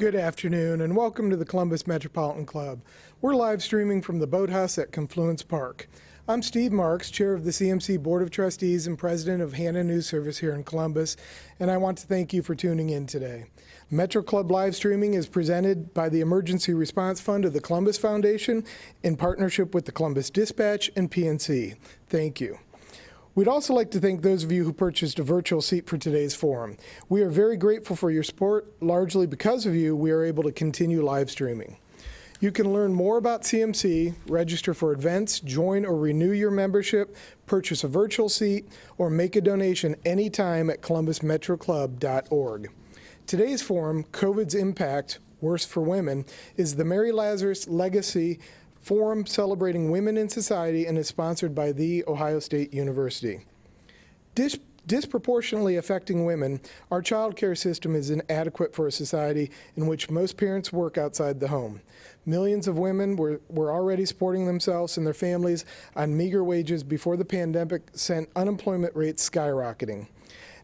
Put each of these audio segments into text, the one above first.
Good afternoon and welcome to the Columbus Metropolitan Club. We're live streaming from the Boathouse at Confluence Park. I'm Steve Marks, Chair of the CMC Board of Trustees and President of Hannah News Service here in Columbus, and I want to thank you for tuning in today. Metro Club live streaming is presented by the Emergency Response Fund of the Columbus Foundation in partnership with the Columbus Dispatch and PNC. Thank you. We'd also like to thank those of you who purchased a virtual seat for today's forum. We are very grateful for your support. Largely because of you, we are able to continue live streaming. You can learn more about CMC, register for events, join or renew your membership, purchase a virtual seat, or make a donation anytime at columbusmetroclub.org. Today's forum, COVID's Impact, Worse for Women, is the Mary Lazarus Legacy Forum celebrating women in society and is sponsored by The Ohio State University. Disproportionately affecting women, our child care system is inadequate for a society in which most parents work outside the home. Millions of women were already supporting themselves and their families on meager wages before the pandemic sent unemployment rates skyrocketing.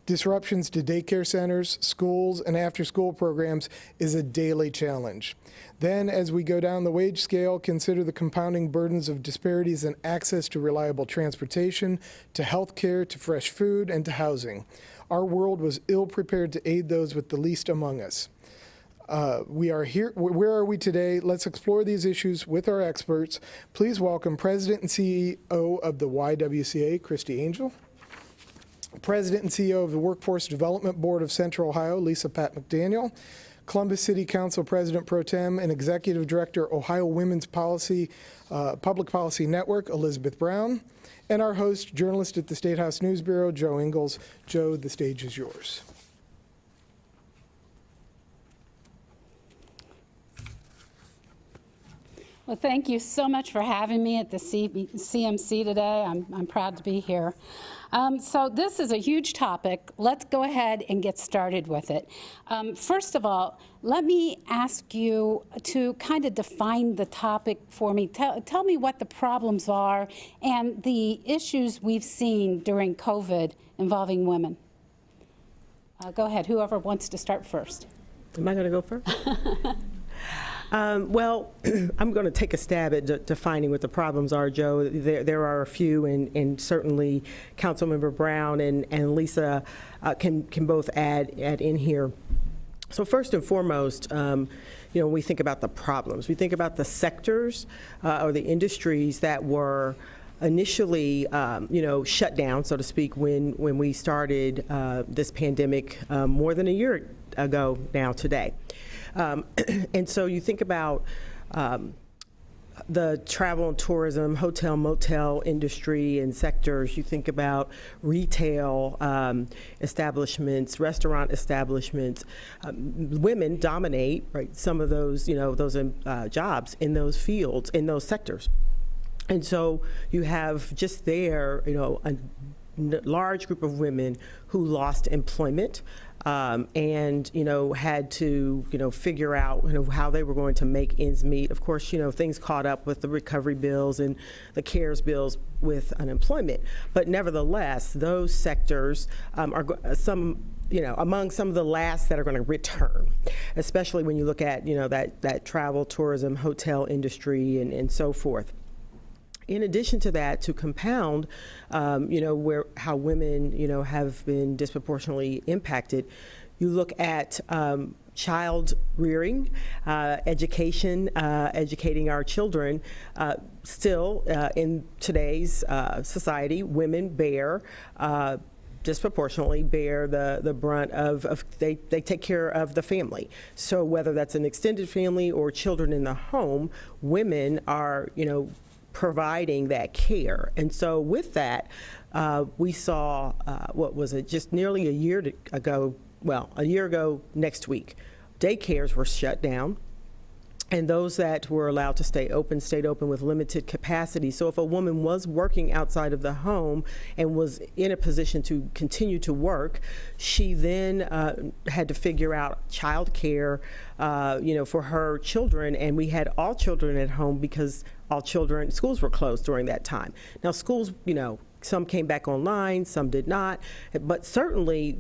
Disruptions to daycare centers, schools, and after-school programs is a daily challenge. Then, as we go down the wage scale, consider the compounding burdens of disparities in access to reliable transportation, to health care, to fresh food, and to housing. Our world was ill-prepared to aid those with the least among us. We are here. Where are we today? Let's explore these issues with our experts. Please welcome President and CEO of the YWCA, Christie Angel. President and CEO of the Workforce Development Board of Central Ohio, Lisa Patt-McDaniel. Columbus City Council President Pro Tem and Executive Director, Ohio Women's Policy, Public Policy Network, Elizabeth Brown. And our host, journalist at the State House News Bureau, Joe Ingles. Joe, the stage is yours. Well, thank you so much for having me at the CMC today. I'm proud to be here. So this is a huge topic. Let's go ahead and get started with it. First of all, let me ask you to kind of define the topic for me. Tell me what the problems are and the issues we've seen during COVID involving women. Go ahead, whoever wants to start first. Am I going to go first? Well, I'm going to take a stab at defining what the problems are, Joe. There are a few, and certainly Councilmember Brown and Lisa can both add in here. So first and foremost, when we think about the problems, we think about the sectors or the industries that were initially, shut down, so to speak, when we started this pandemic more than a year ago now today. And so you think about the travel and tourism, hotel, motel industry and sectors. You think about retail establishments, restaurant establishments. Women dominate, right, some of those, those jobs in those fields, in those sectors. And so you have just there, a large group of women who lost employment. And had to figure out how they were going to make ends meet. Of course, things caught up with the recovery bills and the CARES bills with unemployment. But nevertheless, those sectors are among some of the last that are going to return, especially when you look at that travel, tourism, hotel industry, and so forth. In addition to that, to compound, how women, have been disproportionately impacted, you look at child rearing, education, educating our children. Still, in today's society, women disproportionately bear the brunt of they take care of the family. So whether that's an extended family or children in the home, women are, providing that care. And so with that, we saw, just nearly a year ago next week, daycares were shut down. And those that were allowed to stayed open with limited capacity. So if a woman was working outside of the home and was in a position to continue to work, she then had to figure out childcare, for her children. And we had all children at home because schools were closed during that time. Now schools, Some came back online, some did not. But certainly,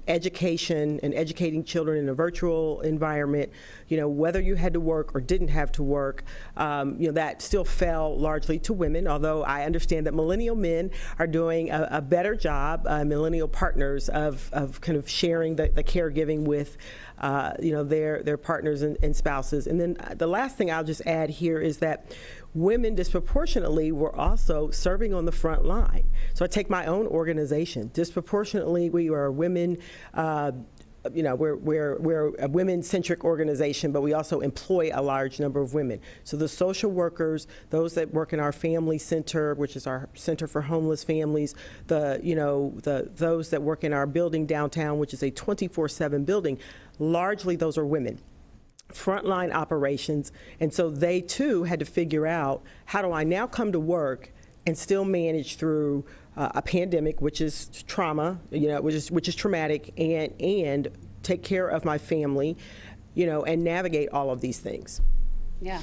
education and educating children in a virtual environment, whether you had to work or didn't have to work, that still fell largely to women, although I understand that millennial men are doing a better job, millennial partners, of kind of sharing the caregiving with their partners and spouses. And then the last thing I'll just add here is that women disproportionately were also serving on the front line. So I take my own organization. Disproportionately, we are women. We're a women-centric organization, but we also employ a large number of women. So the social workers, those that work in our family center, which is our center for homeless families, those that work in our building downtown, which is a 24/7 building, largely those are women. Frontline operations, and so they too had to figure out, how do I now come to work and still manage through a pandemic, which is trauma, which is traumatic, and take care of my family, and navigate all of these things. Yeah,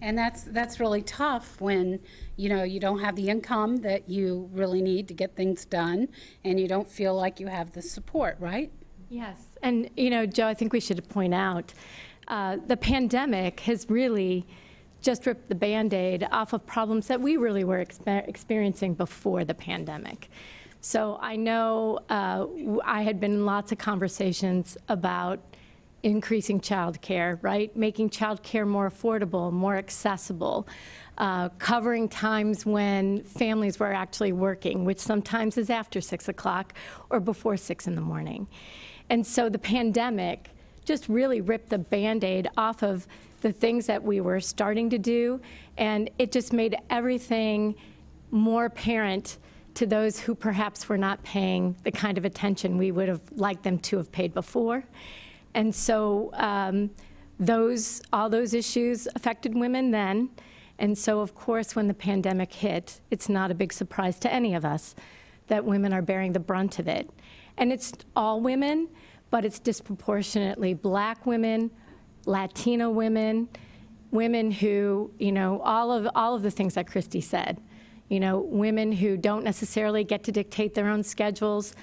and that's really tough when you don't have the income that you really need to get things done, and you don't feel like you have the support, right? Yes, and Joe, I think we should point out the pandemic has really just ripped the Band-Aid off of problems that we really were experiencing before the pandemic. So I know I had been in lots of conversations about increasing childcare, right? Making childcare more affordable, more accessible, covering times when families were actually working, which sometimes is after 6 o'clock or before 6 in the morning. And so the pandemic just really ripped the Band-Aid off of the things that we were starting to do, and it just made everything more apparent to those who perhaps were not paying the kind of attention we would have liked them to have paid before. And so all those issues affected women then, and so of course when the pandemic hit, it's not a big surprise to any of us that women are bearing the brunt of it. And it's all women, but it's disproportionately Black women, Latino women, women who, all of the things that Christie said, women who don't necessarily get to dictate their own schedules,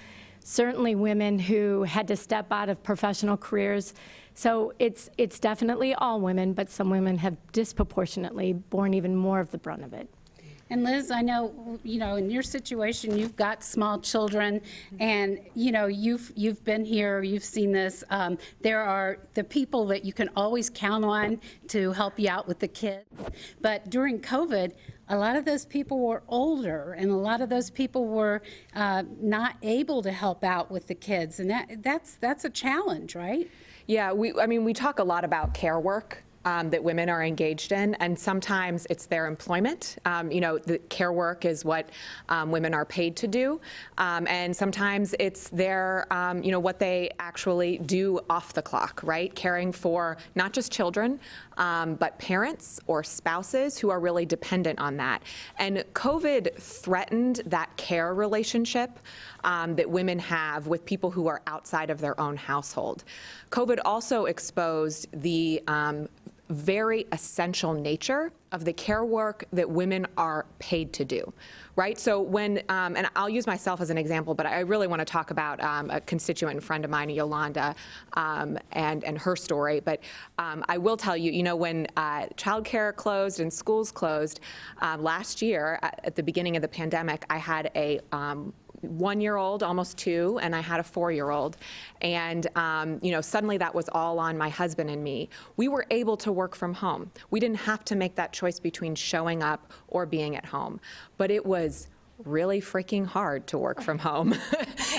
certainly women who had to step out of professional careers. So it's definitely all women, but some women have disproportionately borne even more of the brunt of it. And Liz, I know, in your situation, you've got small children, and, you've been here, you've seen this. There are the people that you can always count on to help you out with the kids. But during COVID, a lot of those people were older, and a lot of those people were not able to help out with the kids. And that's a challenge, right? Yeah, we talk a lot about care work that women are engaged in, and sometimes it's their employment. The care work is what women are paid to do, and sometimes it's their, what they actually do off the clock, right? Caring for not just children, but parents or spouses who are really dependent on that. And COVID threatened that care relationship that women have with people who are outside of their own household. COVID also exposed the very essential nature of the care work that women are paid to do, right? So when, and I'll use myself as an example, but I really want to talk about a constituent and friend of mine, Yolanda, and her story. But I will tell you, when childcare closed and schools closed last year, at the beginning of the pandemic, I had a 1-year-old, almost 2, and I had a 4-year-old. And, suddenly that was all on my husband and me. We were able to work from home. We didn't have to make that choice between showing up or being at home. But it was really freaking hard to work from home,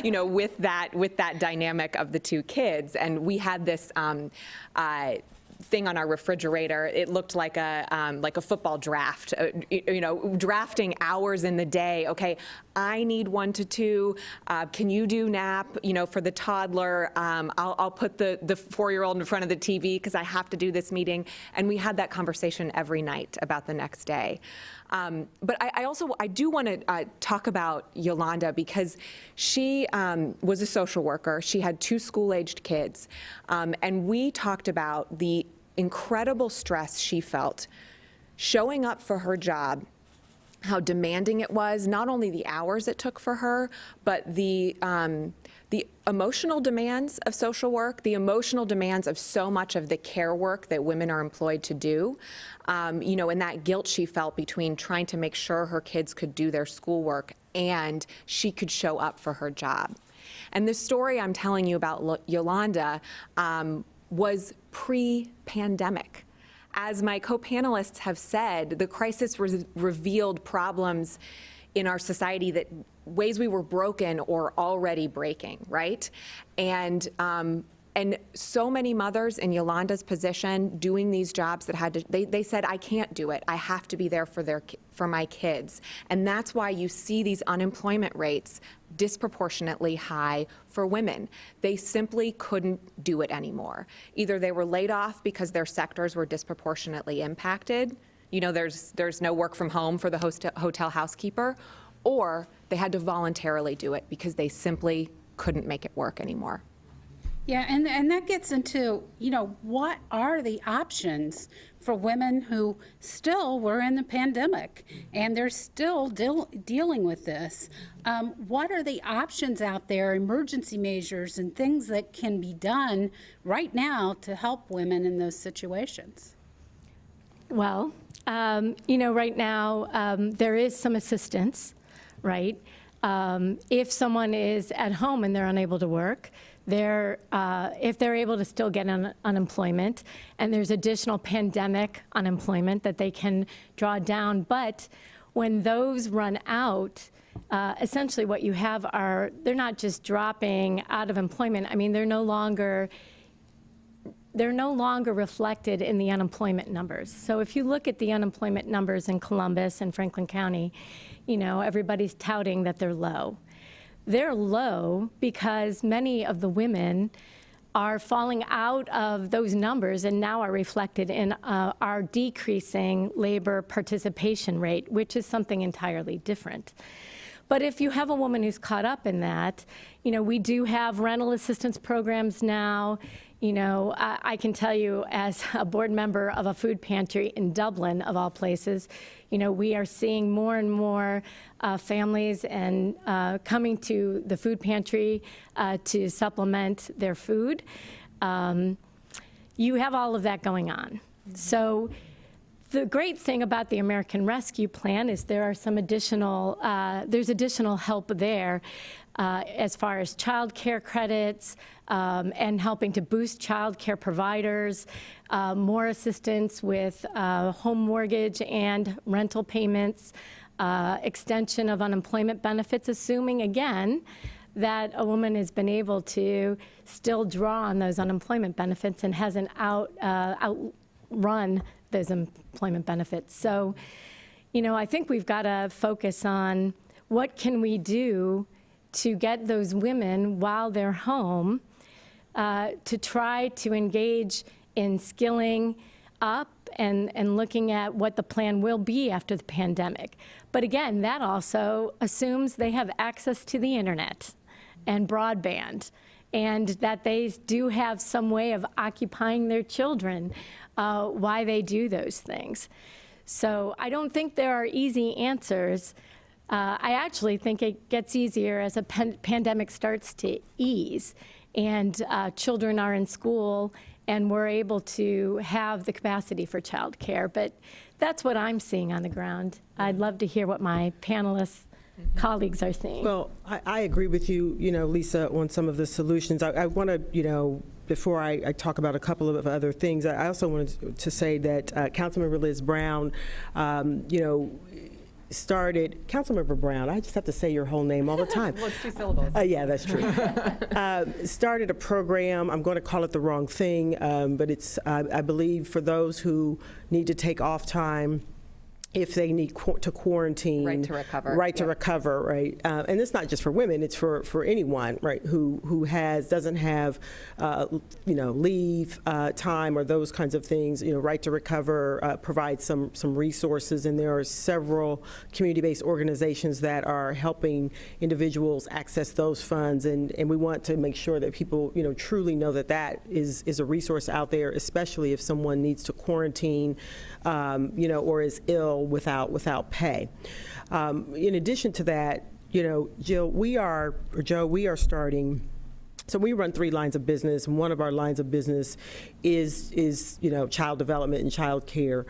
with that dynamic of the 2 kids. And we had this thing on our refrigerator. It looked like a football draft, drafting hours in the day. Okay, I need 1 to 2. Can you do nap? For the toddler, I'll put the 4-year-old in front of the TV because I have to do this meeting. And we had that conversation every night about the next day. But I do want to talk about Yolanda because she was a social worker. She had 2 school-aged kids. And we talked about the incredible stress she felt showing up for her job how demanding it was, not only the hours it took for her, but the emotional demands of social work, the emotional demands of so much of the care work that women are employed to do, you know, and that guilt she felt between trying to make sure her kids could do their schoolwork and she could show up for her job. And the story I'm telling you about Yolanda was pre-pandemic. As my co-panelists have said, the crisis revealed problems in our society, that ways we were broken or already breaking, right? And so many mothers in Yolanda's position doing these jobs that had to, they said, I can't do it. I have to be there for my kids. And that's why you see these unemployment rates disproportionately high for women. They simply couldn't do it anymore. Either they were laid off because their sectors were disproportionately impacted. You know, there's no work from home for the hotel housekeeper, or they had to voluntarily do it because they simply couldn't make it work anymore. Yeah, and that gets into, you know, what are the options for women who still were in the pandemic and they're still dealing with this? What are the options out there, emergency measures and things that can be done right now to help women in those situations? Well, you know, right now there is some assistance, right? If someone is at home and they're unable to work, if they're able to still get unemployment, and there's additional pandemic unemployment that they can draw down. But when those run out, essentially what you have are, they're not just dropping out of employment. I mean, they're no longer reflected in the unemployment numbers. So if you look at the unemployment numbers in Columbus and Franklin County, you know, everybody's touting that they're low. They're low because many of the women are falling out of those numbers and now are reflected in our decreasing labor participation rate, which is something entirely different. But if you have a woman who's caught up in that, you know, we do have rental assistance programs now. You know, I can tell you as a board member of a food pantry in Dublin, of all places, you know, we are seeing more and more families and coming to the food pantry to supplement their food. You have all of that going on. So the great thing about the American Rescue Plan is there are some additional, there's additional help there as far as child care credits and helping to boost child care providers, more assistance with home mortgage and rental payments, extension of unemployment benefits, assuming, again, that a woman has been able to still draw on those unemployment benefits and hasn't outrun those employment benefits. So, you know, I think we've got to focus on what can we do to get those women while they're home to try to engage in skilling up and looking at what the plan will be after the pandemic. But again, that also assumes they have access to the internet and broadband, and that they do have some way of occupying their children while they do those things. So I don't think there are easy answers. I actually think it gets easier as a pandemic starts to ease and children are in school and we're able to have the capacity for childcare. But that's what I'm seeing on the ground. I'd love to hear what my panelists colleagues are seeing. Well, I agree with you, you know, Lisa, on some of the solutions. I want to, you know, before I talk about a couple of other things, I also wanted to say that Councilmember Liz Brown, you know, started, Councilmember Brown, I just have to say your whole name all the time. Well, it's 2 syllables. Yeah, that's true. Started a program, I'm going to call it the wrong thing, but it's, I believe, for those who need to take off time if they need to quarantine. Right to recover. Right to recover, right? And it's not just for women, it's for anyone, right, who doesn't have, you know, leave time or those kinds of things. You know, Right to Recover provides some resources, and there are several community-based organizations that are helping individuals access those funds, and we want to make sure that people, you know, truly know that that is a resource out there, especially if someone needs to quarantine, you know, or is ill meal without pay. In addition to that, Joe, we are starting. So we run 3 lines of business. One of our lines of business is child development and child care.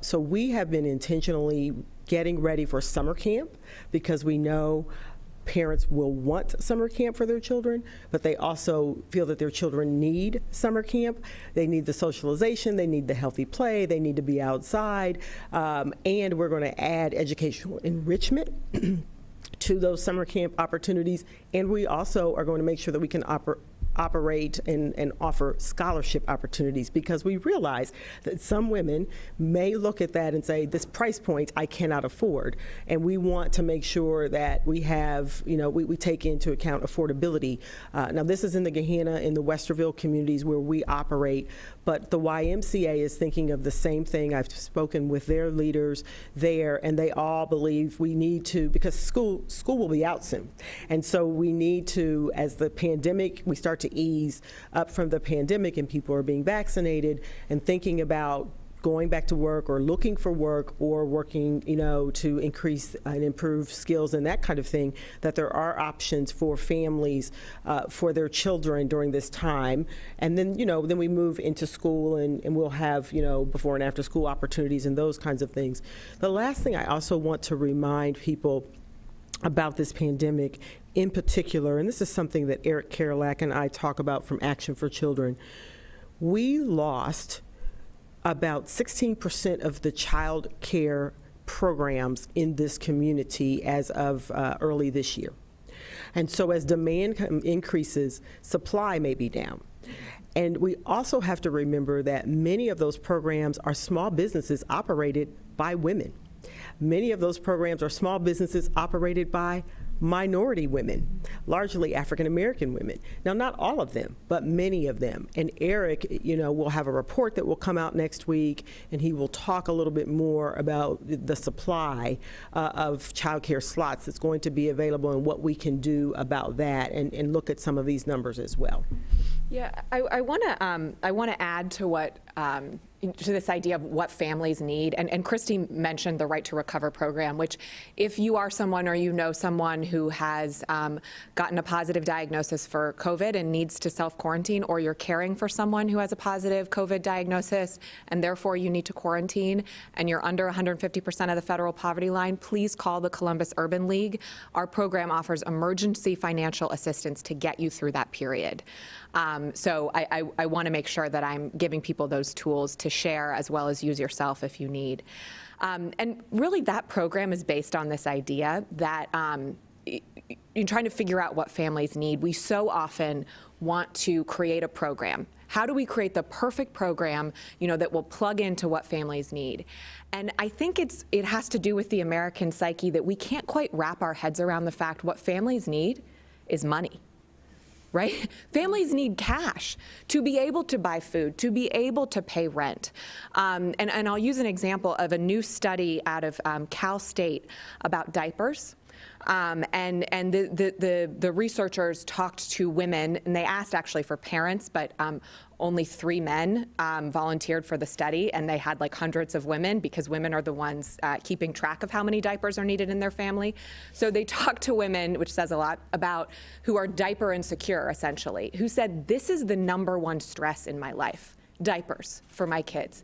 So we have been intentionally getting ready for summer camp because we know parents will want summer camp for their children, but they also feel that their children need summer camp. They need the socialization, they need the healthy play, they need to be outside, and we're going to add educational enrichment to those summer camp opportunities, and we also are going to make sure that we can operate and offer scholarship opportunities, because we realize that some women may look at that and say, this price point I cannot afford, and we want to make sure that we have, we take into account affordability. Now this is in the Gahanna, in the Westerville communities where we operate, but the YMCA is thinking of the same thing. I've spoken with their leaders there, and they all believe we need to, because school will be out soon, and so we need to, as the pandemic, we start to ease up from the pandemic and people are being vaccinated and thinking about going back to work or looking for work or working, to increase and improve skills and that kind of thing, that there are options for families for their children during this time. And then, then we move into school and we'll have, before and after school opportunities and those kinds of things. The last thing I also want to remind people about this pandemic in particular, and this is something that Eric Karolak and I talk about from Action for Children, we lost about 16% of the child care programs in this community as of early this year. And so as demand increases, supply may be down. And we also have to remember that many of those programs are small businesses operated by women. Many of those programs are small businesses operated by minority women, largely African American women. Now, not all of them, but many of them. And Eric, will have a report that will come out next week, and he will talk a little bit more about the supply of childcare slots that's going to be available and what we can do about that, and look at some of these numbers as well. Yeah, I want to add to what to this idea of what families need. And Christie mentioned the Right to Recover program, which if you are someone or someone who has gotten a positive diagnosis for COVID and needs to self-quarantine, or you're caring for someone who has a positive COVID diagnosis and therefore you need to quarantine and you're under 150% of the federal poverty line, please call the Columbus Urban League. Our program offers emergency financial assistance to get you through that period. So I want to make sure that I'm giving people those tools to share as well as use yourself if you need. And really that program is based on this idea that in trying to figure out what families need, we so often want to create a program. How do we create the perfect program, that will plug into what families need? And I think it has to do with the American psyche that we can't quite wrap our heads around the fact what families need is money. Right? Families need cash to be able to buy food, to be able to pay rent. And I'll use an example of a new study out of Cal State about diapers. And the researchers talked to women, and they asked actually for parents, but only 3 men volunteered for the study, and they had like hundreds of women, because women are the ones keeping track of how many diapers are needed in their family. So they talked to women, which says a lot, about who are diaper insecure, essentially, who said, this is the #1 stress in my life, diapers for my kids,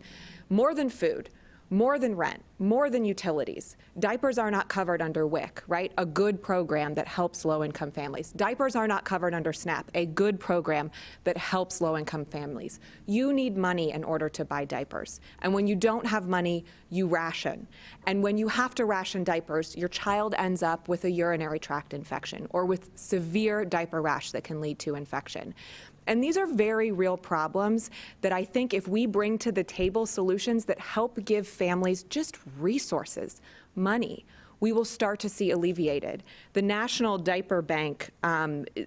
more than food, more than rent, more than utilities. Diapers are not covered under WIC, right? A good program that helps low-income families. Diapers are not covered under SNAP, a good program that helps low-income families. You need money in order to buy diapers. And when you don't have money, you ration. And when you have to ration diapers, your child ends up with a urinary tract infection or with severe diaper rash that can lead to infection. And these are very real problems that I think if we bring to the table solutions that help give families just resources, money, we will start to see alleviated. The National Diaper Bank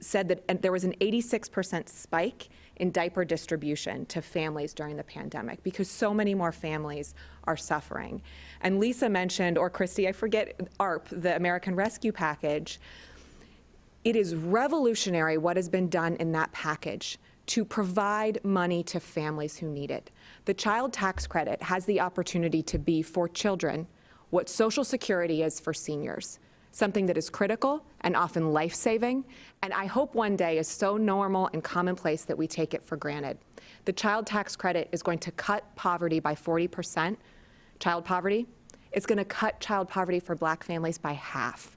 said that there was an 86% spike in diaper distribution to families during the pandemic because so many more families are suffering. And Lisa mentioned, or Christie, I forget, ARP, the American Rescue Package. It is revolutionary what has been done in that package to provide money to families who need it. The child tax credit has the opportunity to be, for children, what Social Security is for seniors, something that is critical and often life-saving, and I hope one day is so normal and commonplace that we take it for granted. The child tax credit is going to cut poverty by 40%, child poverty. It's going to cut child poverty for Black families by half.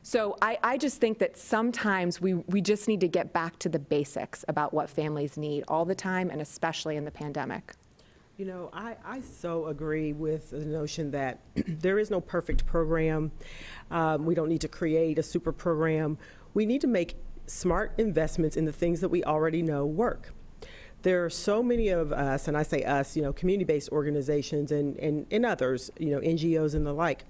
So I just think that sometimes we just need to get back to the basics about what families need all the time, and especially in the pandemic. You know, I so agree with the notion that there is no perfect program. We don't need to create a super program. We need to make smart investments in the things that we already know work. There are so many of us, and I say us, you know, community-based organizations and others, you know, NGOs and the like,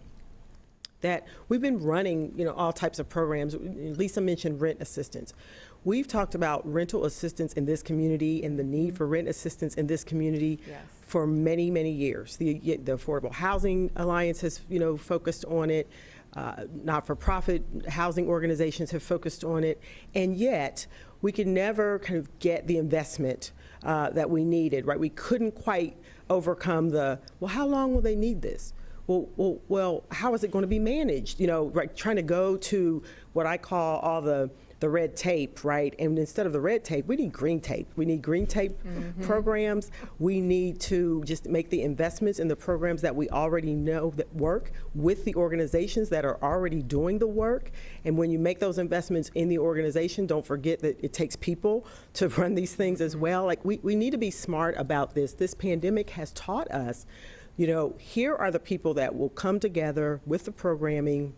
that we've been running, you know, all types of programs. Lisa mentioned rent assistance. We've talked about rental assistance in this community and the need for rent assistance in this community for many, many years. The Affordable Housing Alliance has, you know, focused on it. Not-for-profit housing organizations have focused on it. And yet, we could never kind of get the investment that we needed, right? We couldn't quite overcome the, well, how long will they need this? Well, how is it going to be managed? You know, right, trying to go to what I call all the red tape, right? And instead of the red tape, we need green tape. We need green tape programs. We need to just make the investments in the programs that we already know that work with the organizations that are already doing the work. And when you make those investments in the organization, don't forget that it takes people to run these things as well. Like we need to be smart about this. This pandemic has taught us, you know, here are the people that will come together with the programming,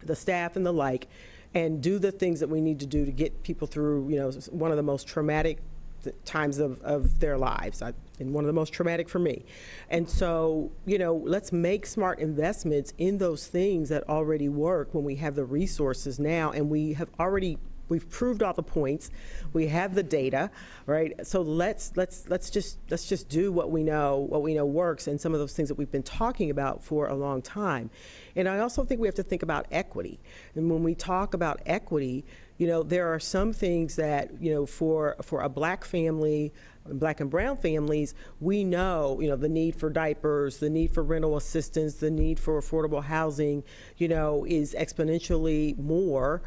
the staff and the like, and do the things that we need to do to get people through, you know, one of the most traumatic times of their lives, and one of the most traumatic for me. And so, you know, let's make smart investments in those things that already work when we have the resources now, and we've proved all the points. We have the data, right? So let's just do what we know works, and some of those things that we've been talking about for a long time. And I also think we have to think about equity. And when we talk about equity, you know, there are some things that, you know, for a Black family, Black and brown families, we know, you know, the need for diapers, the need for rental assistance, the need for affordable housing, you know, is exponentially more,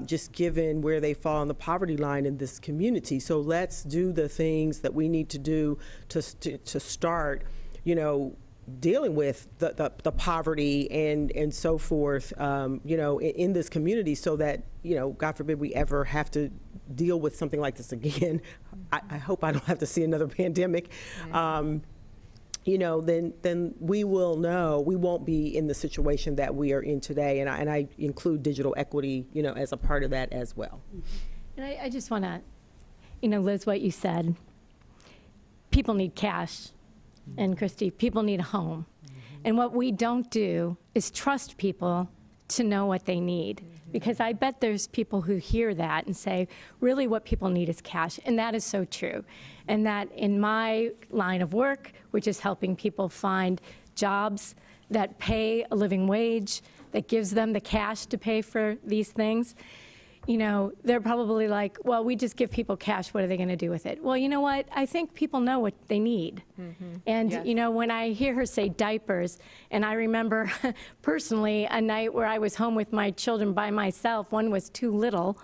just given where they fall on the poverty line in this community. So let's do the things that we need to do to start, you know, dealing with the poverty and so forth, you know, in this community, so that, you know, God forbid we ever have to deal with something like this again. I hope I don't have to see another pandemic. You know, then we will know we won't be in the situation that we are in today, and I include digital equity, you know, as a part of that as well. And I just want to, you know, Liz, what you said, people need cash. And Christie, people need a home. And what we don't do is trust people to know what they need. Because I bet there's people who hear that and say, really what people need is cash. And that is so true. And that in my line of work, which is helping people find jobs that pay a living wage, that gives them the cash to pay for these things, you know, they're probably like, well, we just give people cash. What are they going to do with it? Well, you know what? I think people know what they need. And, you know, when I hear her say diapers, and I remember personally a night where I was home with my children by myself, one was too little,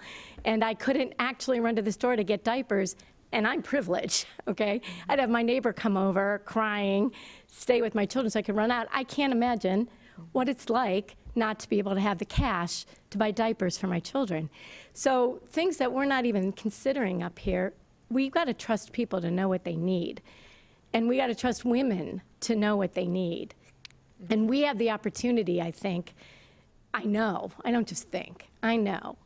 and I couldn't actually run to the store to get diapers. And I'm privileged, okay? I'd have my neighbor come over crying, stay with my children so I could run out. I can't imagine what it's like not to be able to have the cash to buy diapers for my children. So things that we're not even considering up here, we've got to trust people to know what they need. And we got to trust women to know what they need. And we have the opportunity, I think, I know, I don't just think, I know,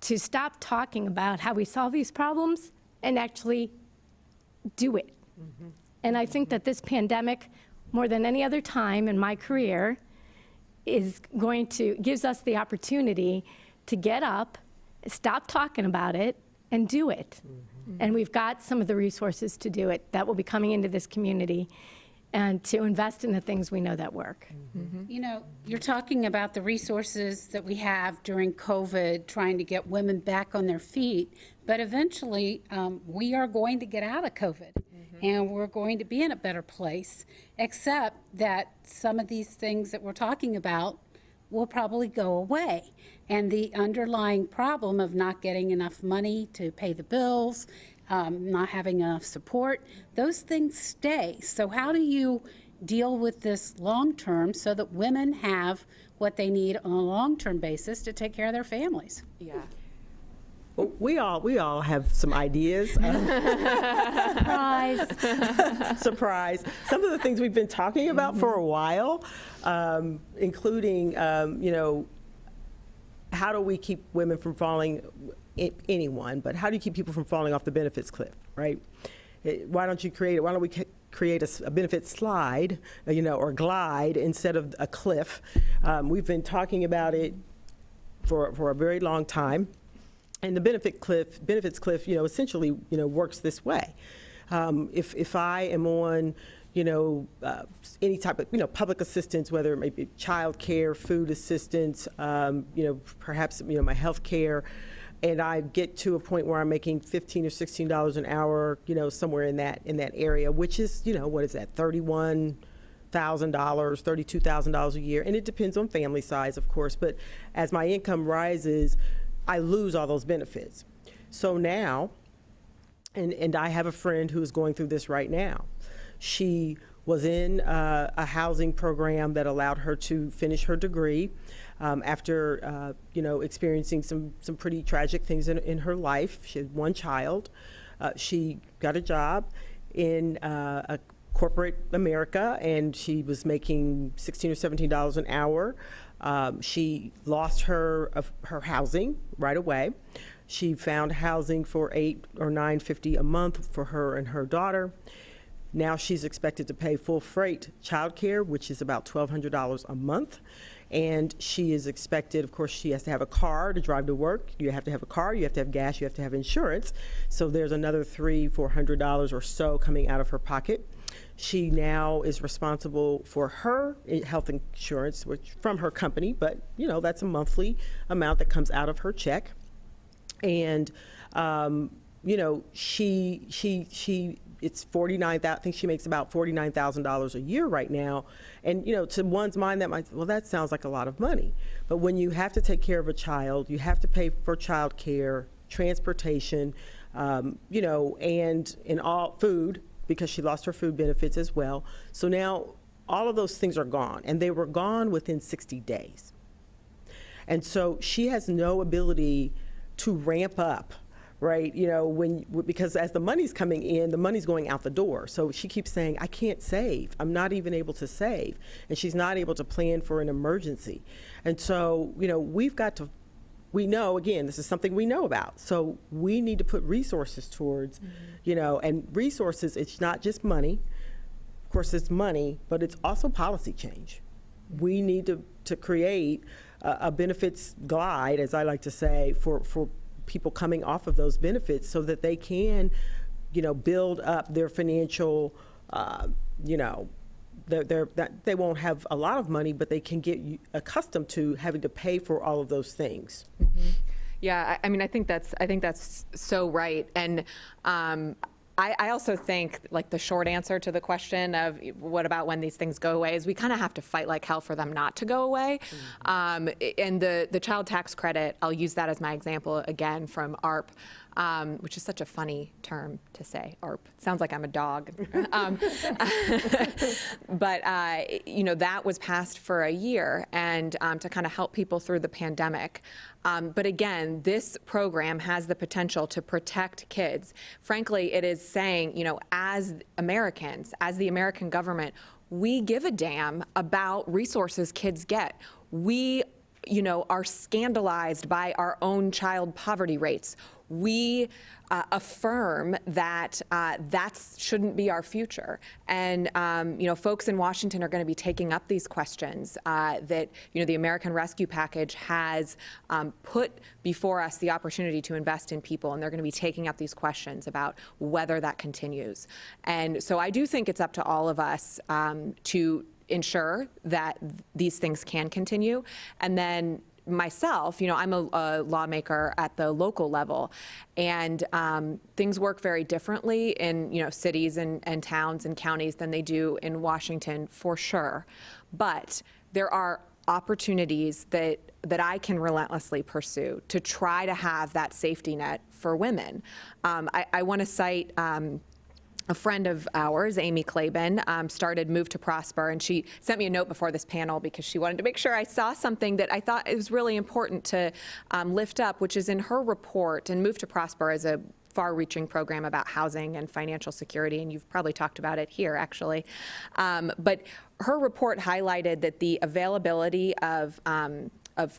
to stop talking about how we solve these problems and actually do it. And I think that this pandemic, more than any other time in my career, gives us the opportunity to get up, stop talking about it, and do it. And we've got some of the resources to do it that will be coming into this community. and to invest in the things we know that work. You know, you're talking about the resources that we have during COVID, trying to get women back on their feet, but eventually we are going to get out of COVID and we're going to be in a better place, except that some of these things that we're talking about will probably go away. And the underlying problem of not getting enough money to pay the bills, not having enough support, those things stay. So how do you deal with this long-term so that women have what they need on a long-term basis to take care of their families? Yeah. Well, we all have some ideas. Surprise. Surprise. Some of the things we've been talking about for a while, including, how do we keep women from falling, anyone, but how do you keep people from falling off the benefits cliff, right? Why don't we create a benefit slide, or glide instead of a cliff? We've been talking about it for a very long time. And the benefits cliff, essentially, works this way. If I am on, any type of, public assistance, whether it may be childcare, food assistance, perhaps, my health care, and I get to a point where I'm making $15 or $16 an hour, somewhere in that area, which is, what is that, $31,000, $32,000 a year, and it depends on family size, of course. But as my income rises, I lose all those benefits. So now, and I have a friend who is going through this right now. She was in a housing program that allowed her to finish her degree after, experiencing some pretty tragic things in her life. She had one child. She got a job in a corporate America, and she was making $16 or $17 an hour. She lost her housing right away. She found housing for $8 or $9.50 a month for her and her daughter. Now she's expected to pay full freight childcare, which is about $1,200 a month. And she is expected, of course, she has to have a car to drive to work. You have to have a car, you have to have gas, you have to have insurance. So there's another $300-400 or so coming out of her pocket. She now is responsible for her health insurance, which from her company, but that's a monthly amount that comes out of her check. And she it's $49,000. I think she makes about $49,000 a year right now. And to one's mind, that sounds like a lot of money. But when you have to take care of a child, you have to pay for child care, transportation, and in all food, because she lost her food benefits as well. So now all of those things are gone, and they were gone within 60 days. And so she has no ability to ramp up, right? Because as the money's coming in, the money's going out the door. So she keeps saying, I can't save. I'm not even able to save. And she's not able to plan for an emergency. And so, we know, again, this is something we know about. So we need to put resources towards, and resources, it's not just money. Of course, it's money, but it's also policy change. We need to create a benefits glide, as I like to say, for people coming off of those benefits so that they can, build up their financial, that they won't have a lot of money, but they can get accustomed to having to pay for all of those things. Mm-hmm. Yeah, I mean, I think that's so right. And I also think, like, the short answer to the question of what about when these things go away is we kind of have to fight like hell for them not to go away. Mm-hmm. And the child tax credit, I'll use that as my example again from ARP, which is such a funny term to say, ARP. It sounds like I'm a dog. But, that was passed for a year and to kind of help people through the pandemic. But again, this program has the potential to protect kids. Frankly, it is saying, as Americans, as the American government, we give a damn about resources kids get. We are scandalized by our own child poverty rates. We affirm that that shouldn't be our future. And, folks in Washington are going to be taking up these questions that, the American Rescue Package has put before us the opportunity to invest in people, and they're going to be taking up these questions about whether that continues. And so I do think it's up to all of us to ensure that these things can continue. And then myself, I'm a lawmaker at the local level, and things work very differently in, cities and towns and counties than they do in Washington, for sure. But there are opportunities that I can relentlessly pursue to try to have that safety net for women. I want to cite a friend of ours, Amy Claiborne, started Move to Prosper, and she sent me a note before this panel because she wanted to make sure I saw something that I thought it was really important to lift up, which is in her report. And Move to Prosper is a far-reaching program about housing and financial security, and you've probably talked about it here, actually. But her report highlighted that the availability of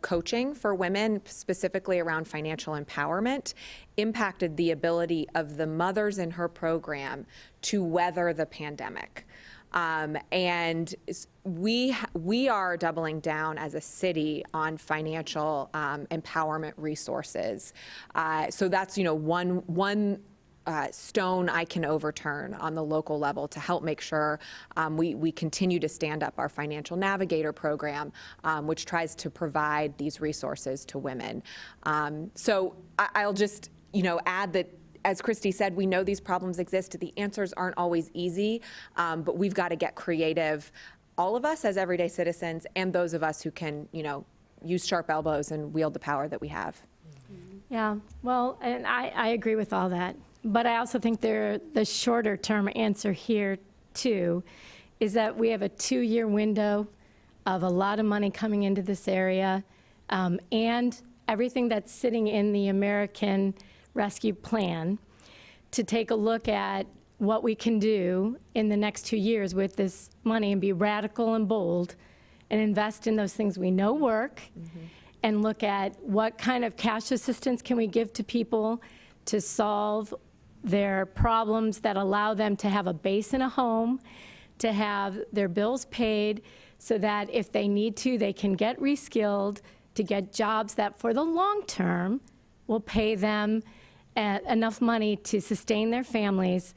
coaching for women, specifically around financial empowerment, impacted the ability of the mothers in her program to weather the pandemic. And we are doubling down as a city on financial empowerment resources. So that's one stone I can overturn on the local level to help make sure we continue to stand up our Financial Navigator program, which tries to provide these resources to women. So I'll just add that, as Christie said, we know these problems exist. The answers aren't always easy, but we've got to get creative, all of us as everyday citizens and those of us who can use sharp elbows and wield the power that we have. Yeah, well, and I agree with all that. But I also think the shorter term answer here, too, is that we have a 2-year window of a lot of money coming into this area, and everything that's sitting in the American Rescue Plan to take a look at what we can do in the next 2 years with this money and be radical and bold and invest in those things we know work, and look at what kind of cash assistance can we give to people to solve their problems that allow them to have a base in a home, to have their bills paid, so that if they need to, they can get reskilled, to get jobs that for the long term will pay them enough money to sustain their families,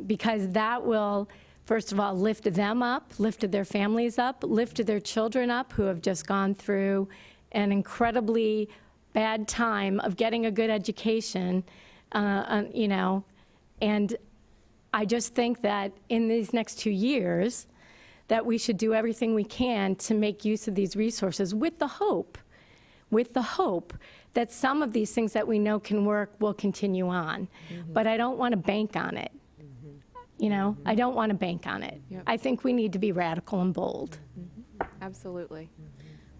because that will, first of all, lift them up, lift their families up, lift their children up who have just gone through an incredibly bad time of getting a good education. And I just think that in these next 2 years, that we should do everything we can to make use of these resources with the hope that some of these things that we know can work will continue on. But I don't want to bank on it. I don't want to bank on it. Yep. I think we need to be radical and bold. Absolutely.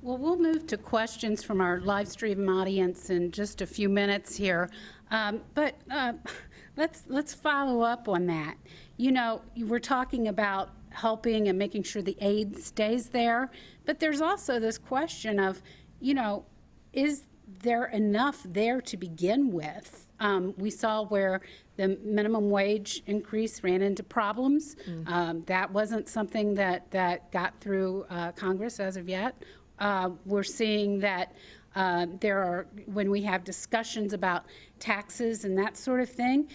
Well, we'll move to questions from our live stream audience in just a few minutes here. But let's follow up on that. We're talking about helping and making sure the aid stays there, but there's also this question of, is there enough there to begin with? We saw where the minimum wage increase ran into problems. That wasn't something that got through Congress as of yet. We're seeing that when we have discussions about taxes and that sort of thing,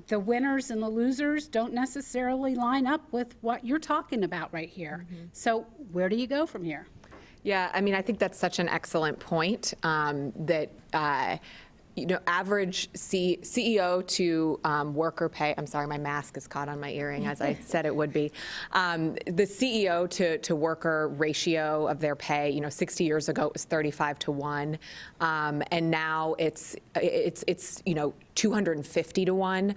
the winners and the losers don't necessarily line up with what you're talking about right here. So where do you go from here? Yeah, I think that's such an excellent point, that average CEO to worker pay, I'm sorry, my mask is caught on my earring, as I said it would be. The CEO to worker ratio of their pay, 60 years ago it was 35-1, and now it's 250-1.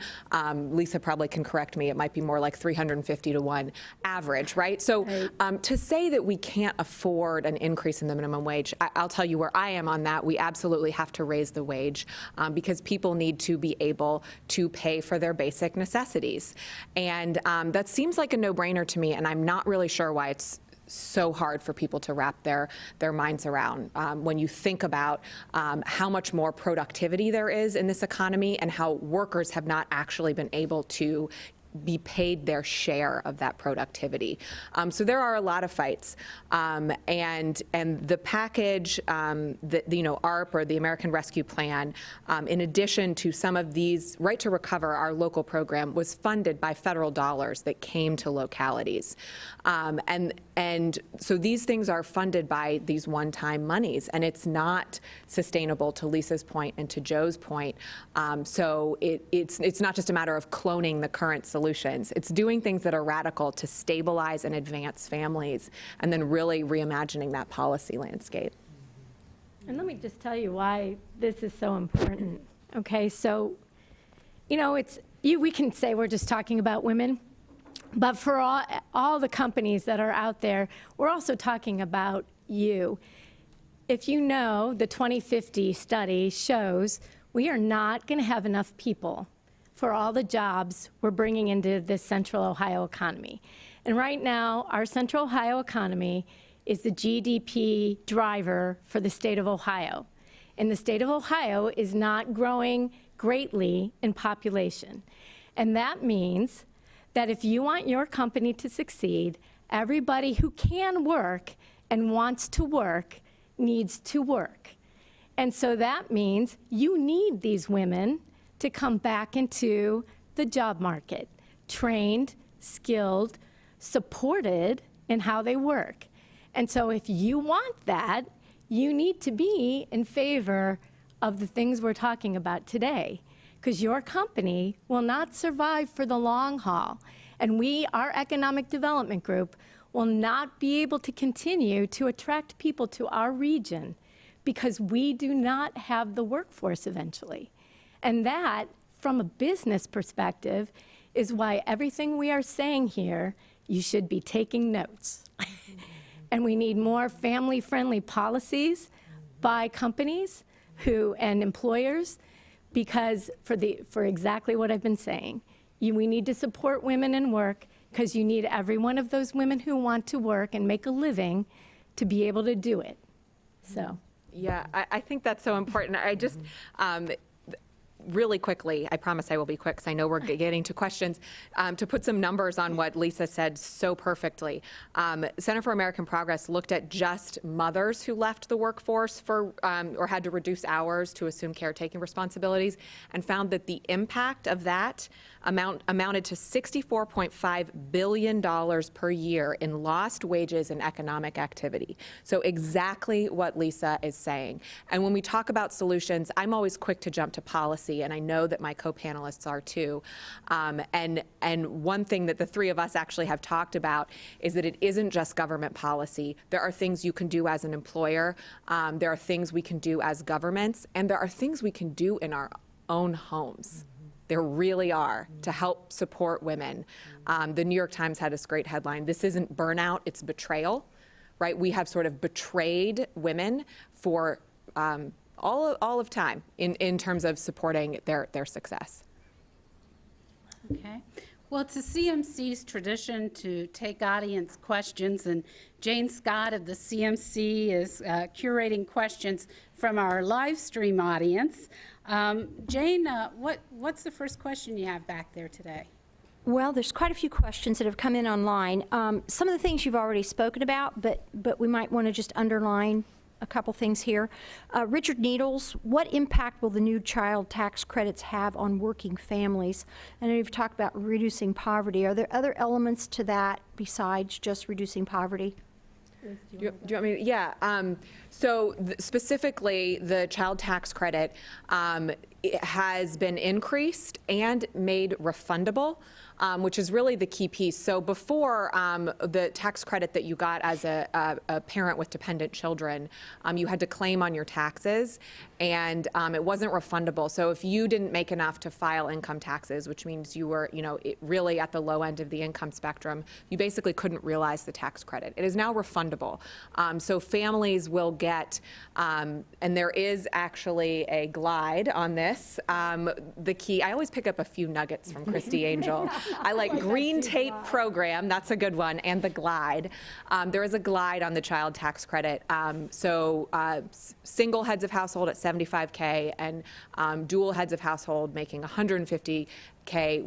Lisa probably can correct me, it might be more like 350-1 average, right? So to say that we can't afford an increase in the minimum wage, I'll tell you where I am on that. We absolutely have to raise the wage. Because people need to be able to pay for their basic necessities. And that seems like a no-brainer to me, and I'm not really sure why it's so hard for people to wrap their minds around when you think about how much more productivity there is in this economy and how workers have not actually been able to be paid their share of that productivity. So there are a lot of fights, and the package, ARP, or the American Rescue Plan, in addition to some of these, Right to Recover, our local program, was funded by federal dollars that came to localities, and so these things are funded by these one-time monies, and it's not sustainable, to Lisa's point and to Joe's point. So it's not just a matter of cloning the current solutions. It's doing things that are radical to stabilize and advance families, and then really reimagining that policy landscape. And let me just tell you why this is so important. Okay, so, we can say we're just talking about women, but for all the companies that are out there, we're also talking about you. If you know, the 2050 study shows we are not going to have enough people for all the jobs we're bringing into this Central Ohio economy. And right now, our Central Ohio economy is the GDP driver for the state of Ohio. And the state of Ohio is not growing greatly in population. And that means that if you want your company to succeed, everybody who can work and wants to work needs to work. And so that means you need these women to come back into the job market, trained, skilled, supported in how they work. And so if you want that, you need to be in favor of the things we're talking about today, because your company will not survive for the long haul. And our economic development group, will not be able to continue to attract people to our region because we do not have the workforce eventually. And that, from a business perspective, is why everything we are saying here, you should be taking notes. And we need more family-friendly policies by companies and employers, because for exactly what I've been saying, we need to support women in work, because you need every one of those women who want to work and make a living to be able to do it. So. Yeah, I think that's so important. I just, really quickly, I promise I will be quick because I know we're getting to questions, to put some numbers on what Lisa said so perfectly. Center for American Progress looked at just mothers who left the workforce or had to reduce hours to assume caretaking responsibilities, and found that the impact of that amounted to $64.5 billion per year in lost wages and economic activity. So exactly what Lisa is saying. And when we talk about solutions, I'm always quick to jump to policy, and I know that my co-panelists are too. And one thing that the three of us actually have talked about is that it isn't just government policy. There are things you can do as an employer, there are things we can do as governments, and there are things we can do in our own homes. There really are, to help support women. The New York Times had this great headline: "This isn't burnout, it's betrayal," right? We have sort of betrayed women for all of time in terms of supporting their success. Okay. Well, it's the CMC's tradition to take audience questions, and Jane Scott of the CMC is curating questions from our live stream audience. Jane, what's the first question you have back there today? Well, there's quite a few questions that have come in online. Some of the things you've already spoken about, but we might want to just underline a couple things here. Richard Needles, what impact will the new child tax credits have on working families? I know you've talked about reducing poverty. Are there other elements to that besides just reducing poverty? Do you want me? Yeah. So specifically, the child tax credit it has been increased and made refundable, which is really the key piece. So before, the tax credit that you got as a parent with dependent children, you had to claim on your taxes, and it wasn't refundable. So if you didn't make enough to file income taxes, which means you were, really at the low end of the income spectrum, you basically couldn't realize the tax credit. It is now refundable. So families will get, and there is actually a glide on this. The key, I always pick up a few nuggets from Christie Angel. I like green tape program, that's a good one, and the glide. There is a glide on the child tax credit. Single heads of household at $75K and dual heads of household making $150K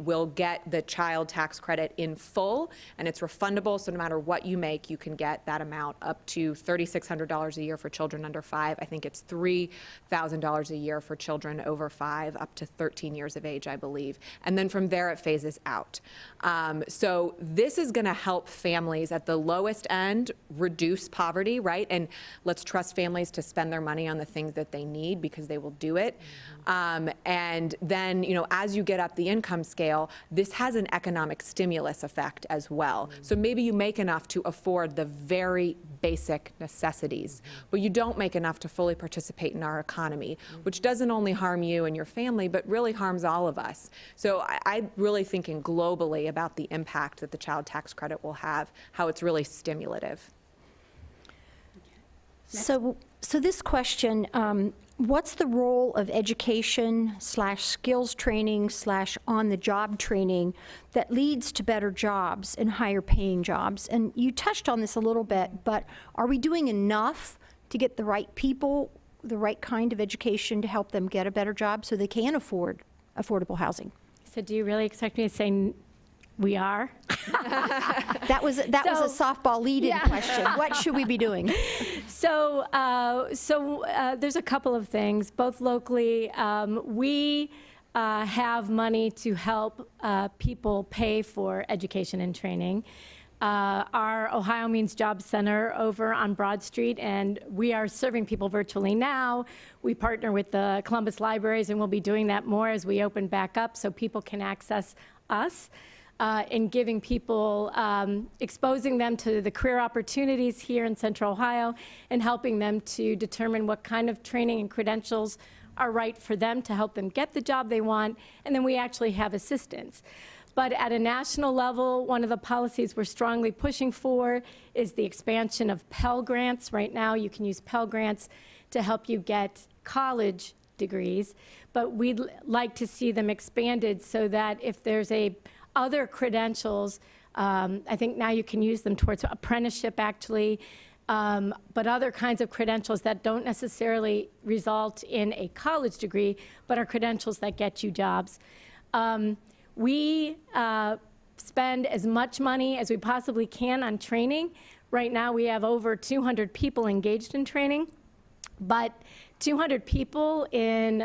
will get the child tax credit in full, and it's refundable, so no matter what you make, you can get that amount up to $3,600 a year for children under 5. I think it's $3,000 a year for children over 5, up to 13 years of age, I believe. And then from there, it phases out. So this is going to help families at the lowest end reduce poverty, right? And let's trust families to spend their money on the things that they need, because they will do it. And then, as you get up the income scale, this has an economic stimulus effect as well. So maybe you make enough to afford the very basic necessities, but you don't make enough to fully participate in our economy, which doesn't only harm you and your family, but really harms all of us. So I'm really thinking globally about the impact that the child tax credit will have, how it's really stimulative. So this question, what's the role of education / skills training / on-the-job training that leads to better jobs and higher paying jobs? And you touched on this a little bit, but are we doing enough to get the right people, the right kind of education to help them get a better job so they can afford affordable housing? So do you really expect me to say we are? That was a softball lead-in question. What should we be doing? So there's a couple of things. Both locally, we have money to help people pay for education and training. Our Ohio Means Job Center over on Broad Street, and we are serving people virtually now. We partner with the Columbus Libraries, and we'll be doing that more as we open back up so people can access us. In giving people, exposing them to the career opportunities here in Central Ohio, and helping them to determine what kind of training and credentials are right for them to help them get the job they want, and then we actually have assistance. But at a national level, one of the policies we're strongly pushing for is the expansion of Pell Grants. Right now, you can use Pell Grants to help you get college degrees, but we'd like to see them expanded so that if there's other credentials, I think now you can use them towards apprenticeship, actually, but other kinds of credentials that don't necessarily result in a college degree, but are credentials that get you jobs. We spend as much money as we possibly can on training. Right now, we have over 200 people engaged in training, but 200 people in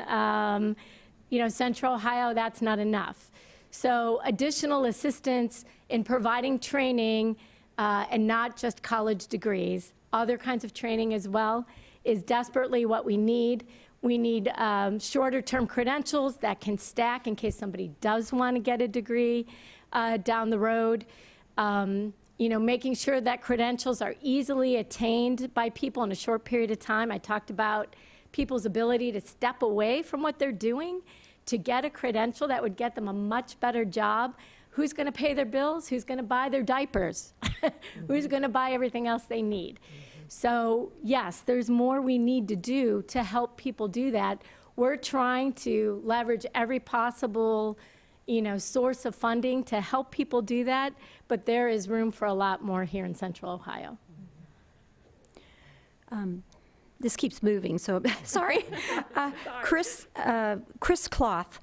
Central Ohio, that's not enough. So additional assistance in providing training, and not just college degrees, other kinds of training as well, is desperately what we need. We need shorter-term credentials that can stack in case somebody does want to get a degree down the road. Making sure that credentials are easily attained by people in a short period of time. I talked about people's ability to step away from what they're doing to get a credential that would get them a much better job. Who's going to pay their bills? Who's going to buy their diapers? Who's going to buy everything else they need? So yes, there's more we need to do to help people do that. We're trying to leverage every possible, source of funding to help people do that, but there is room for a lot more here in Central Ohio. This keeps moving, so sorry. Chris Cloth,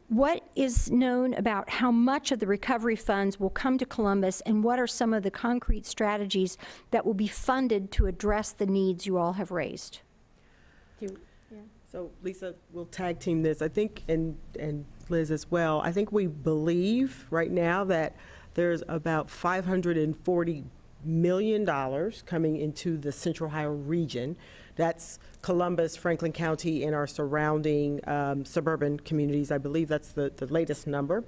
what is known about how much of the recovery funds will come to Columbus, and what are some of the concrete strategies that will be funded to address the needs you all have raised? So Lisa, we'll tag team this. I think, and Liz as well, I think we believe right now that there's about $540 million coming into the Central Ohio region. That's Columbus, Franklin County, and our surrounding suburban communities. I believe that's the latest number.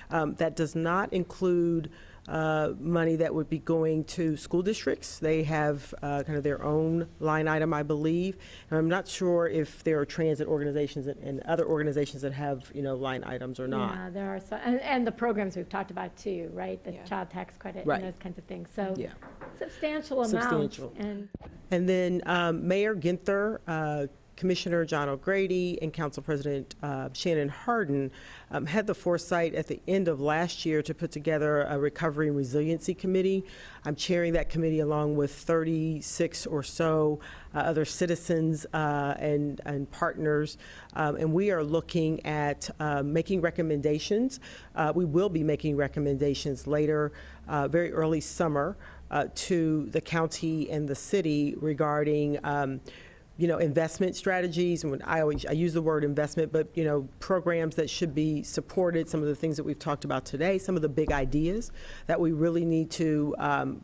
That does not include money that would be going to school districts. They have kind of their own line item, I believe. And I'm not sure if there are transit organizations and other organizations that have, line items or not. Yeah, there are some, and the programs we've talked about too, right? The child tax credit Right. and those kinds of things. So Yeah. substantial amounts. Substantial. And And then Mayor Ginther, Commissioner John O'Grady, and Council President Shannon Hardin had the foresight at the end of last year to put together a Recovery and Resiliency Committee. I'm chairing that committee along with 36 or so other citizens and partners, and we are looking at making recommendations. We will be making recommendations later, very early summer, to the county and the city regarding investment strategies. And when I use the word investment, but, programs that should be supported, some of the things that we've talked about today, some of the big ideas that we really need to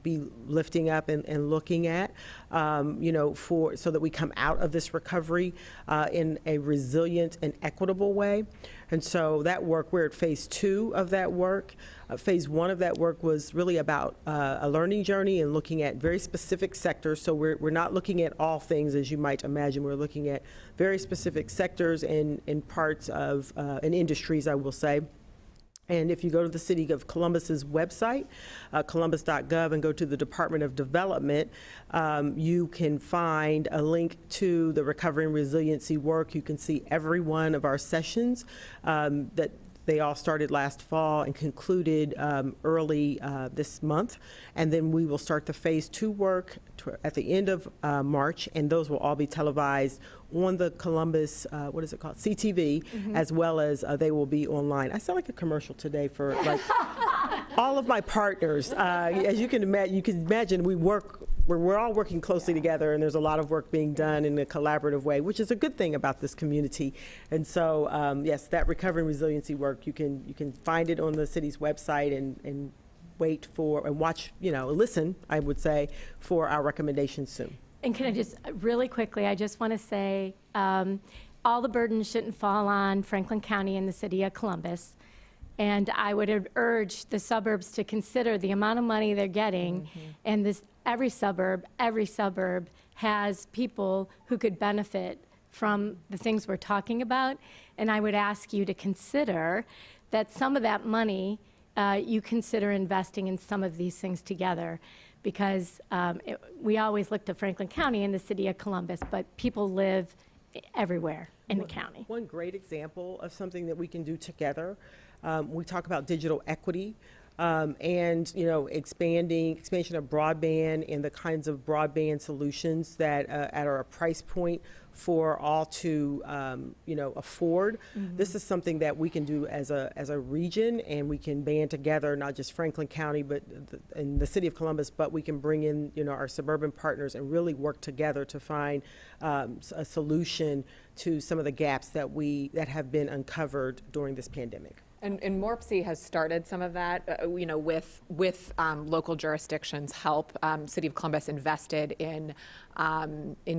be lifting up and looking at, so that we come out of this recovery in a resilient and equitable way. And so that work, we're at phase 2 of that work. Phase 1 of that work was really about a learning journey and looking at very specific sectors. So we're not looking at all things, as you might imagine. We're looking at very specific sectors and parts of, and industries, I will say. And if you go to the City of Columbus's website, columbus.gov, and go to the Department of Development, you can find a link to the Recovery and Resiliency work. You can see every one of our sessions that they all started last fall and concluded early this month. And then we will start the phase 2 work at the end of March, and those will all be televised on the Columbus, what is it called, CTV, as well as they will be online. I sound like a commercial today for like all of my partners. As you can imagine, we're all working closely together, and there's a lot of work being done in a collaborative way, which is a good thing about this community. And so, yes, that recovery and resiliency work, you can find it on the city's website and wait for and watch, listen, I would say, for our recommendations soon. And can I just, really quickly, I just want to say, all the burden shouldn't fall on Franklin County and the city of Columbus. And I would urge the suburbs to consider the amount of money they're getting. And this, every suburb has people who could benefit from the things we're talking about. And I would ask you to consider that some of that money, you consider investing in some of these things together. Because we always look to Franklin County and the city of Columbus, but people live everywhere in the county. One great example of something that we can do together, we talk about digital equity and expansion of broadband and the kinds of broadband solutions that are a price point for all to afford. This is something that we can do as a region, and we can band together, not just Franklin County, but in the city of Columbus, but we can bring in our suburban partners and really work together to find a solution to some of the gaps that have been uncovered during this pandemic. And MORPC has started some of that, with local jurisdictions' help. City of Columbus invested in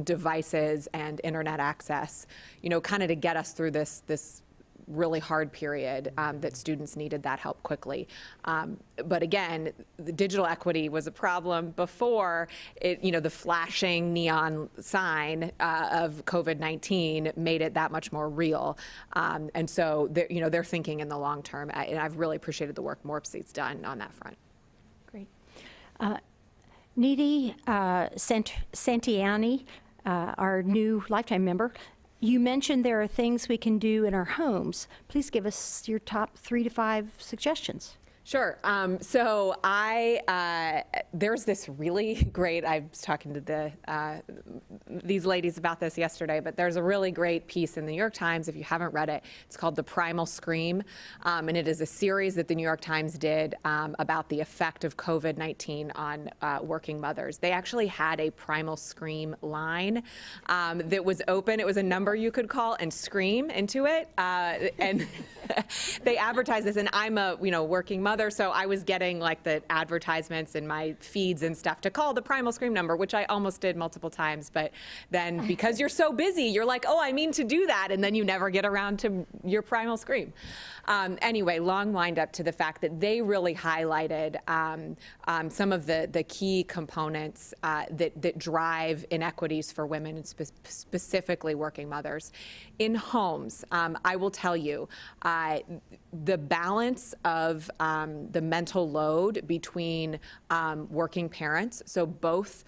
devices and internet access, kind of to get us through this really hard period that students needed that help quickly. But again, the digital equity was a problem before it, the flashing neon sign of COVID-19 made it that much more real. And so they're thinking in the long term, and I've really appreciated the work MORPC's done on that front. Great. Needy Santiani, our new lifetime member, you mentioned there are things we can do in our homes. Please give us your top 3 to 5 suggestions. Sure. So there's this really great, I was talking to these ladies about this yesterday, but there's a really great piece in the New York Times, if you haven't read it. It's called The Primal Scream, and it is a series that the New York Times did about the effect of COVID-19 on working mothers. They actually had a Primal Scream line that was open. It was a number you could call and scream into it, and they advertise this, and I'm a working mother, so I was getting like the advertisements in my feeds and stuff to call the Primal Scream number, which I almost did multiple times. But then because you're so busy, you're like, oh, I mean to do that, and then you never get around to your Primal Scream. Anyway, long wind up to the fact that they really highlighted some of the key components that drive inequities for women, and specifically working mothers. In homes, I will tell you, the balance of the mental load between working parents, so both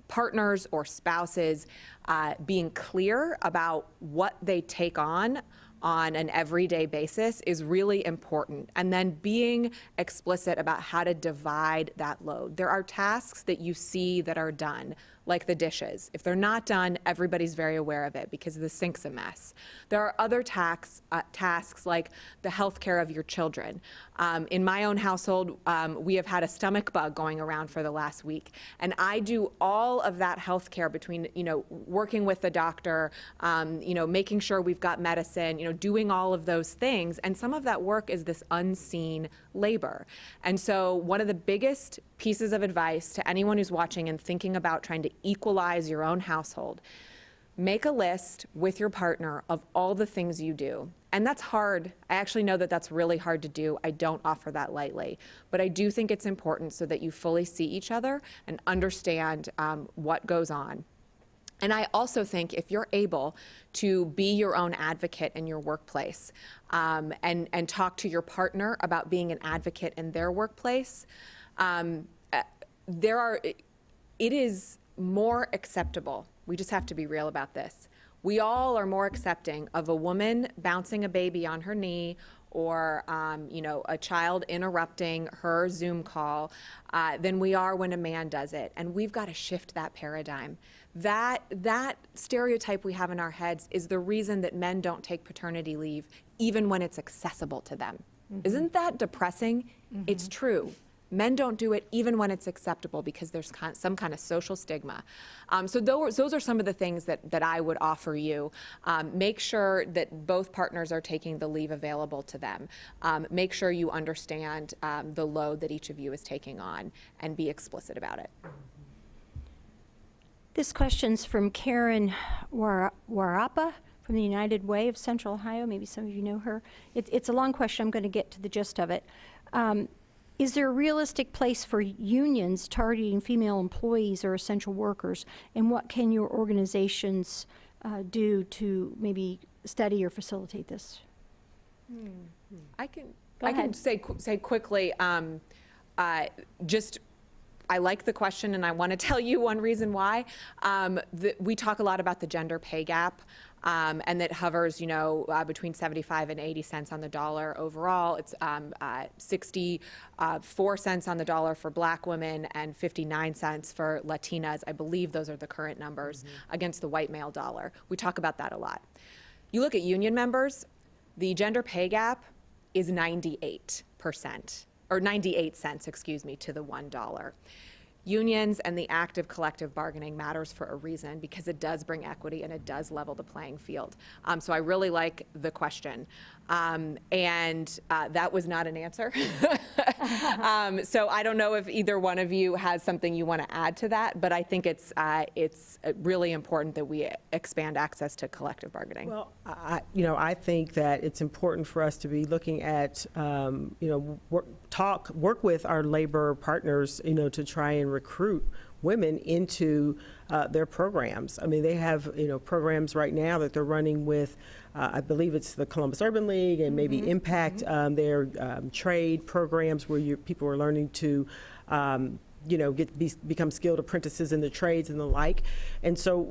partners or spouses being clear about what they take on an everyday basis is really important. And then being explicit about how to divide that load. There are tasks that you see that are done, like the dishes. If they're not done, everybody's very aware of it because the sink's a mess. There are other tasks like the health care of your children. In my own household, we have had a stomach bug going around for the last week. And I do all of that health care between, working with the doctor, making sure we've got medicine, doing all of those things. And some of that work is this unseen labor. And so one of the biggest pieces of advice to anyone who's watching and thinking about trying to equalize your own household, make a list with your partner of all the things you do. And that's hard. I actually know that that's really hard to do. I don't offer that lightly. But I do think it's important so that you fully see each other and understand what goes on. And I also think if you're able to be your own advocate in your workplace and talk to your partner about being an advocate in their workplace, it is more acceptable. We just have to be real about this. We all are more accepting of a woman bouncing a baby on her knee or a child interrupting her Zoom call than we are when a man does it. And we've got to shift that paradigm. That stereotype we have in our heads is the reason that men don't take paternity leave even when it's accessible to them. Mm-hmm. Isn't that depressing? Mm-hmm. It's true. Men don't do it even when it's acceptable because there's some kind of social stigma. So those are some of the things that I would offer you. Make sure that both partners are taking the leave available to them. Make sure you understand the load that each of you is taking on and be explicit about it. This question's from Karen Warapa from the United Way of Central Ohio. Maybe some of you know her. It's a long question. I'm going to get to the gist of it. Is there a realistic place for unions targeting female employees or essential workers? And what can your organizations do to maybe study or facilitate this? I can say quickly, I like the question, and I want to tell you one reason why. We talk a lot about the gender pay gap, and that hovers, between 75 and 80 cents on the dollar overall. It's 64 cents on the dollar for Black women and 59 cents for Latinas. I believe those are the current numbers against the white male dollar. We talk about that a lot. You look at union members, the gender pay gap is 98%. Or 98 cents, to the $1. Unions and the act of collective bargaining matters for a reason because it does bring equity and it does level the playing field. So I really like the question. And that was not an answer. So I don't know if either one of you has something you want to add to that, but I think it's really important that we expand access to collective bargaining. Well, I think that it's important for us to be looking at, work with our labor partners, to try and recruit women into their programs. I mean, they have, programs right now that they're running with, I believe it's the Columbus Urban League and maybe Impact, their trade programs where people are learning to become skilled apprentices in the trades and the like. And so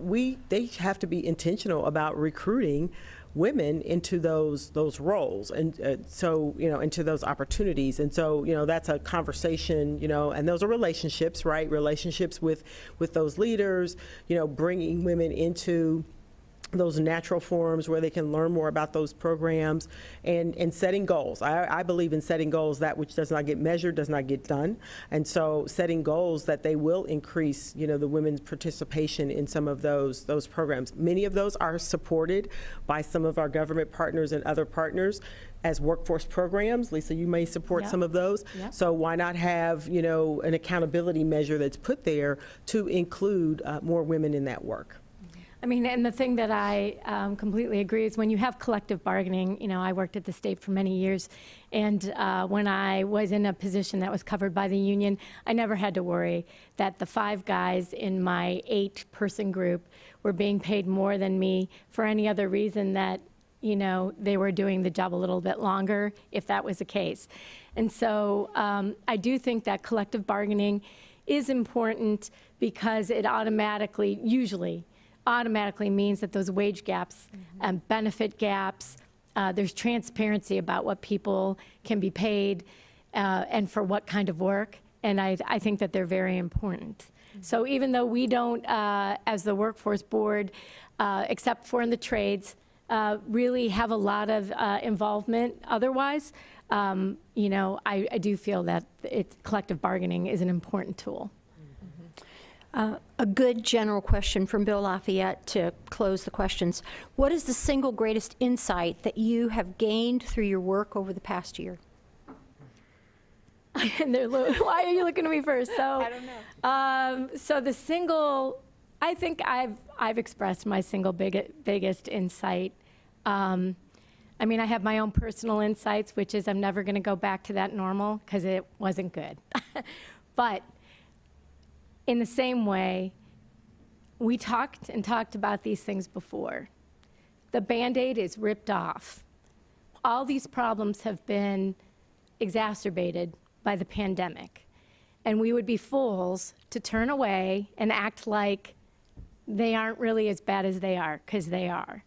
they have to be intentional about recruiting women into those roles and into those opportunities. And so, that's a conversation, and those are relationships, right? Relationships with those leaders, bringing women into those natural forums where they can learn more about those programs, and setting goals. I believe in setting goals. That which does not get measured does not get done. And so setting goals that they will increase, the women's participation in some of those programs. Many of those are supported by some of our government partners and other partners as workforce programs. Lisa, you may support some of those. Yep. So why not have, an accountability measure that's put there to include more women in that work? I mean, and the thing that I completely agree is when you have collective bargaining, I worked at the state for many years, and when I was in a position that was covered by the union, I never had to worry that the 5 guys in my 8-person group were being paid more than me for any other reason that, they were doing the job a little bit longer, if that was the case. And so I do think that collective bargaining is important because it usually automatically means that those wage gaps and benefit gaps, there's transparency about what people can be paid and for what kind of work, and I think that they're very important. So even though we don't, as the workforce board, except for in the trades, really have a lot of involvement otherwise, I do feel that collective bargaining is an important tool. A good general question from Bill Lafayette to close the questions. What is the single greatest insight that you have gained through your work over the past year? Why are you looking at me first? So, I don't know. So I think I've expressed my single biggest insight. I mean, I have my own personal insights, which is I'm never going to go back to that normal because it wasn't good. But in the same way, we talked about these things before. The Band-Aid is ripped off. All these problems have been exacerbated by the pandemic. And we would be fools to turn away and act like they aren't really as bad as they are, because they are.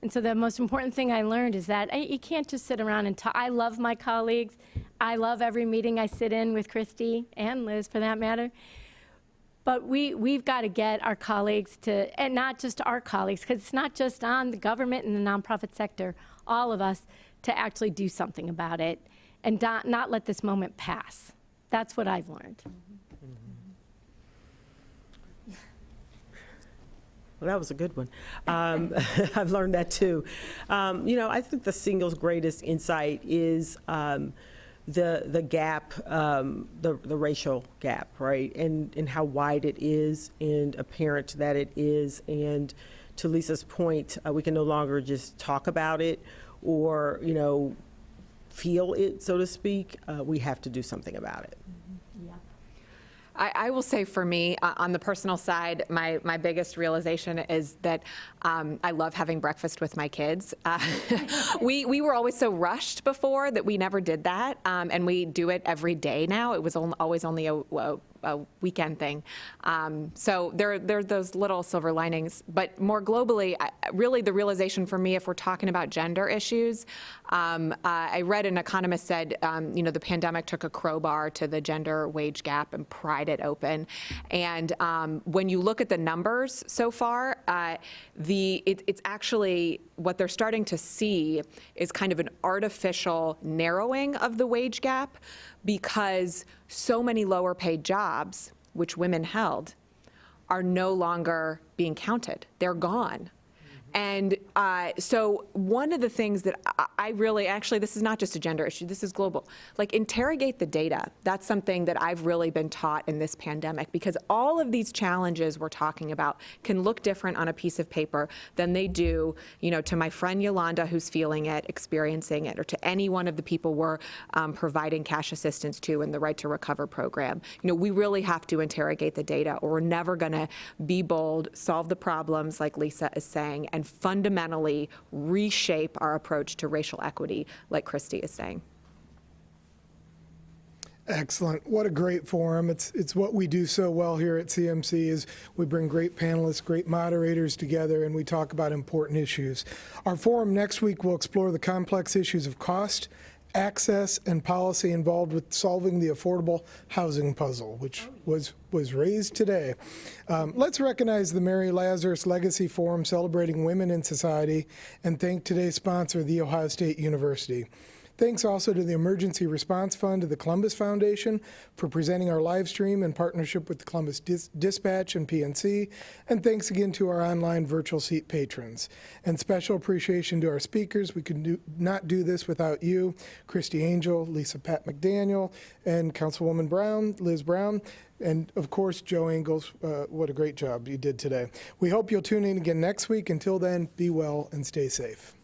And so the most important thing I learned is that you can't just sit around and talk. I love my colleagues. I love every meeting I sit in with Christie and Liz, for that matter. But we've got to get our colleagues to, and not just our colleagues, because it's not just on the government and the nonprofit sector, all of us, to actually do something about it and not let this moment pass. That's what I've learned. Well, that was a good one. I've learned that too. I think the single greatest insight is the gap, the racial gap, right? And how wide it is and apparent that it is. And to Lisa's point, we can no longer just talk about it or, feel it, so to speak. We have to do something about it. I will say for me, on the personal side, my biggest realization is that I love having breakfast with my kids. We were always so rushed before that we never did that, and we do it every day now. It was always only a weekend thing. So there are those little silver linings. But more globally, really the realization for me, if we're talking about gender issues, I read an economist said, the pandemic took a crowbar to the gender wage gap and pried it open. And when you look at the numbers so far, it's actually what they're starting to see is kind of an artificial narrowing of the wage gap, because so many lower paid jobs, which women held, are no longer being counted. They're gone. And so one of the things that I really, actually, this is not just a gender issue, this is global. Like, interrogate the data. That's something that I've really been taught in this pandemic, because all of these challenges we're talking about can look different on a piece of paper than they do, to my friend Yolanda, who's feeling it, experiencing it, or to any one of the people we're providing cash assistance to in the Right to Recover program. We really have to interrogate the data, or we're never going to be bold, solve the problems, like Lisa is saying, and fundamentally reshape our approach to racial equity, like Christie is saying. Excellent. What a great forum. It's what we do so well here at CMC is we bring great panelists, great moderators together, and we talk about important issues. Our forum next week will explore the complex issues of cost, access and policy involved with solving the affordable housing puzzle, which was raised today. Let's recognize the Mary Lazarus Legacy Forum celebrating women in society and thank today's sponsor, The Ohio State University. Thanks also to the Emergency Response Fund of the Columbus Foundation for presenting our live stream in partnership with the Columbus Dispatch and PNC. And thanks again to our online virtual seat patrons. And special appreciation to our speakers. We could not do this without you, Christie Angel, Lisa Patt-McDaniel, and Councilwoman Brown, Liz Brown. And of course, Joe Ingles, what a great job you did today. We hope you'll tune in again next week. Until then, be well and stay safe.